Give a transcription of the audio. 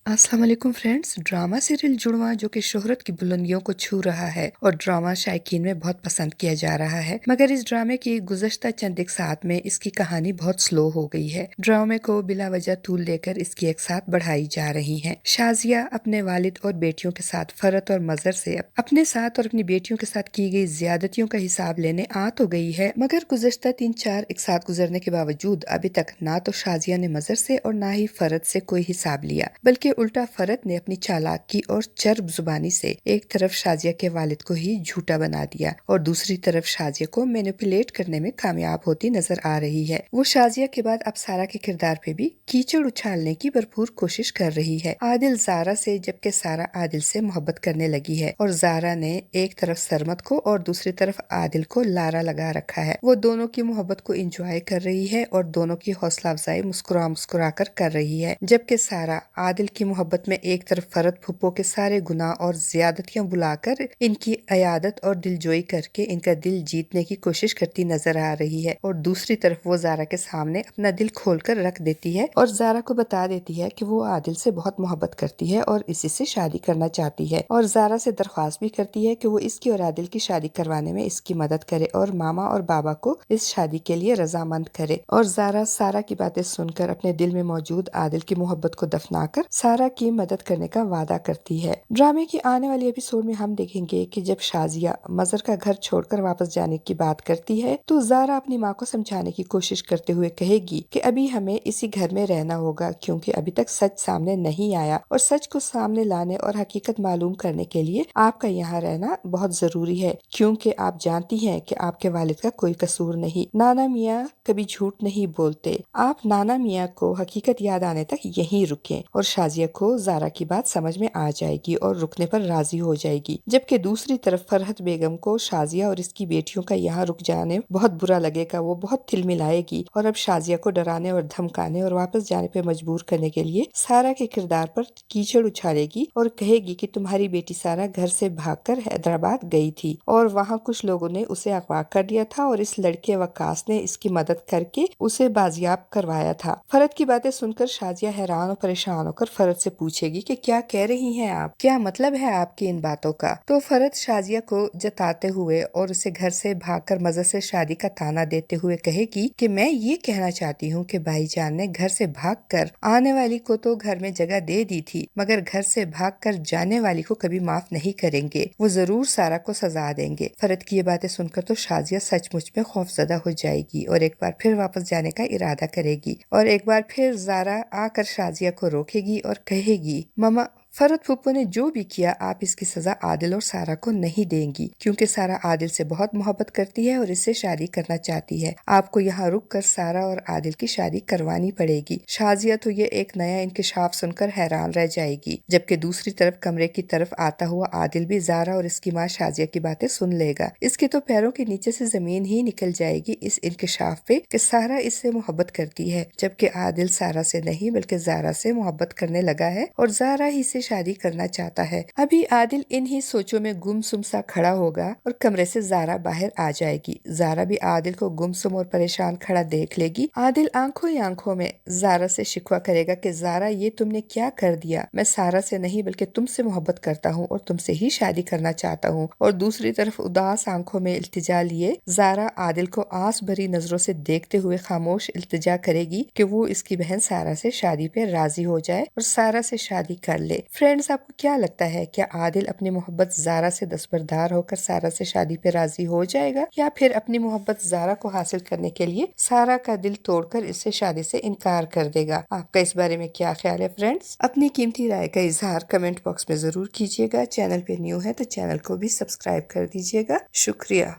अस्सलाम वालेकुम friends. Drama serial जुड़वां जो कि शोहरत की बुलंदियों को छू रहा है और ड्रामा शायकीन में बहुत पसंद किया जा रहा है, मगर इस ड्रामे की गुज़श्ता चंद एक साथ में इसकी कहानी बहुत स्लो हो गई है। ड्रामे को बिला वजह तूल देकर इसकी एक साथ बढ़ाई जा रही है। शाजिया अपने वालिद और बेटियों के साथ फरत और मजर से अपने साथ और अपनी बेटियों के साथ की गई ज्यादतियों का हिसाब लेने आ तो गई है, मगर गुज़श्ता 3-4 एक साथ गुजरने के बावजूद अभी तक ना तो शाजिया ने मजर से और ना ही फरत से कोई हिसाब लिया, बल्कि उल्टा फरत ने अपनी चालाकी और चर्ब जुबानी से एक तरफ शाजिया के वालिद को ही झूठा बना दिया और दूसरी तरफ शाजिया को मैनिपुलेट करने में कामयाब होती नजर आ रही है। वो शाजिया के बाद अब सारा के किरदार पे भी कीचड़ उछालने की भरपूर कोशिश कर रही है। आदिल जारा से, जबकि सारा आदिल से मोहब्बत करने लगी है और जारा ने एक तरफ सरमत को और दूसरी तरफ आदिल को लारा लगा रखा है। वो दोनों की मोहब्बत को इंजॉय कर रही है और दोनों की हौसला अफजाई मुस्कुरा मुस्कुरा कर रही है, जबकि सारा आदिल की मोहब्बत में एक तरफ फरत फुप्पो के सारे गुनाह और ज्यादतियां बुलाकर इनकी अयादत और दिलजोई करके इनका दिल जीतने की कोशिश करती नजर आ रही है, और दूसरी तरफ वो जारा के सामने अपना दिल खोलकर रख देती है और जारा को बता देती है कि वो आदिल से बहुत मोहब्बत करती है और इसी से शादी करना चाहती है, और जारा से दरख्वास्त भी करती है कि वो इसकी और आदिल की शादी करवाने में इसकी मदद करे और मामा और बाबा को इस शादी के लिए रजामंद करे। और जारा सारा की बातें सुनकर अपने दिल में मौजूद आदिल की मोहब्बत को दफनाकर सारा की मदद करने का वादा करती है। ड्रामे की आने वाली एपिसोड में हम देखेंगे कि जब शाजिया मजर का घर छोड़कर वापस जाने की बात करती है तो जारा अपनी माँ को समझाने की कोशिश करते हुए कहेगी कि अभी हमें इसी घर में रहना होगा, क्योंकि अभी तक सच सामने नहीं आया और सच को सामने लाने और हकीकत मालूम करने के लिए आपका यहाँ रहना बहुत जरूरी है, क्योंकि आप जानती हैं कि आपके वालिद का कोई कसूर नहीं। नाना मियाँ कभी झूठ नहीं बोलते, आप नाना मियाँ को हकीकत याद आने तक यहीं रुकें। और शाजिया को जारा की बात समझ में आ जाएगी और रुकने पर राजी हो जाएगी, जबकि दूसरी तरफ फरहत बेगम को शाजिया और इसकी बेटियों का यहाँ रुक जाने बहुत बुरा लगेगा। वो बहुत तिलमिलाएगी और अब शाजिया को डराने और धमकाने और वापस जाने पर मजबूर करने के लिए सारा के किरदार पर कीचड़ उछालेगी और कहेगी कि तुम्हारी बेटी सारा घर से भागकर हैदराबाद गई थी और वहाँ कुछ लोगों ने उसे अगवा कर लिया था और इस लड़के वकास ने इसकी मदद करके उसे बाजियाब करवाया था। फरहत की बातें सुनकर शाजिया हैरान और परेशान होकर फरहत से पूछेगी कि क्या कह रही हैं आप, क्या मतलब है आपकी इन बातों का। तो फरहत शाजिया को जताते हुए और उसे घर से भागकर मजर से शादी का ताना देते हुए कहेगी कि मैं ये कहना चाहती हूँ कि भाईजान ने घर से भागकर आने वाली को तो घर में जगह दे दी थी, मगर घर से भागकर जाने वाली को कभी माफ नहीं करेंगे, वो जरूर सारा को सजा देंगे। फरहत की ये बातें सुनकर तो शाजिया सचमुच में खौफजदा हो जाएगी और एक बार फिर वापस जाने का इरादा करेगी, और एक बार फिर जारा आकर शाजिया को रोकेगी और कहेगी, ममा फरहत फूफो ने जो भी किया आप इसकी सजा आदिल और सारा को नहीं देंगी, क्योंकि सारा आदिल से बहुत मोहब्बत करती है और इससे शादी करना चाहती है। आपको यहाँ रुक कर सारा और आदिल की शादी करवानी पड़ेगी। शाजिया तो ये एक नया इंकशाफ सुनकर हैरान रह जाएगी, जबकि दूसरी तरफ कमरे की तरफ आता हुआ आदिल भी जारा और इसकी माँ शाजिया की बातें सुन लेगा। इसके तो पैरों के नीचे से जमीन ही निकल जाएगी इस इंकशाफ पे कि सारा इससे मोहब्बत करती है, जबकि आदिल सारा से नहीं बल्कि जारा से मोहब्बत करने लगा है और जारा ही से शादी करना चाहता है। अभी आदिल इन ही सोचों में गुमसुम सा खड़ा होगा और कमरे से जारा बाहर आ जाएगी। जारा भी आदिल को गुमसुम और परेशान खड़ा देख लेगी। आदिल आंखों ही आंखों में जारा से शिकवा करेगा कि जारा ये तुमने क्या कर दिया, मैं सारा से नहीं बल्कि तुमसे मोहब्बत करता हूँ और तुमसे ही शादी करना चाहता हूँ। और दूसरी तरफ उदास आंखों में इल्तिजा लिए जारा आदिल को आस भरी नजरों से देखते हुए खामोश इल्तिजा करेगी कि वो इसकी बहन सारा से शादी पे राजी हो जाए और सारा से शादी कर ले। फ्रेंड्स, आपको क्या लगता है, क्या आदिल अपनी मोहब्बत जारा से दस्तबरदार होकर सारा से शादी पे राजी हो जाएगा, या फिर अपनी मोहब्बत जारा को हासिल करने के लिए सारा का दिल तोड़कर इससे शादी से इनकार कर देगा? आपका इस बारे में क्या ख्याल है फ्रेंड्स? अपनी कीमती राय का इजहार कमेंट बॉक्स में जरूर कीजिएगा। चैनल पे न्यू है तो चैनल को भी सब्सक्राइब कर दीजिएगा। शुक्रिया।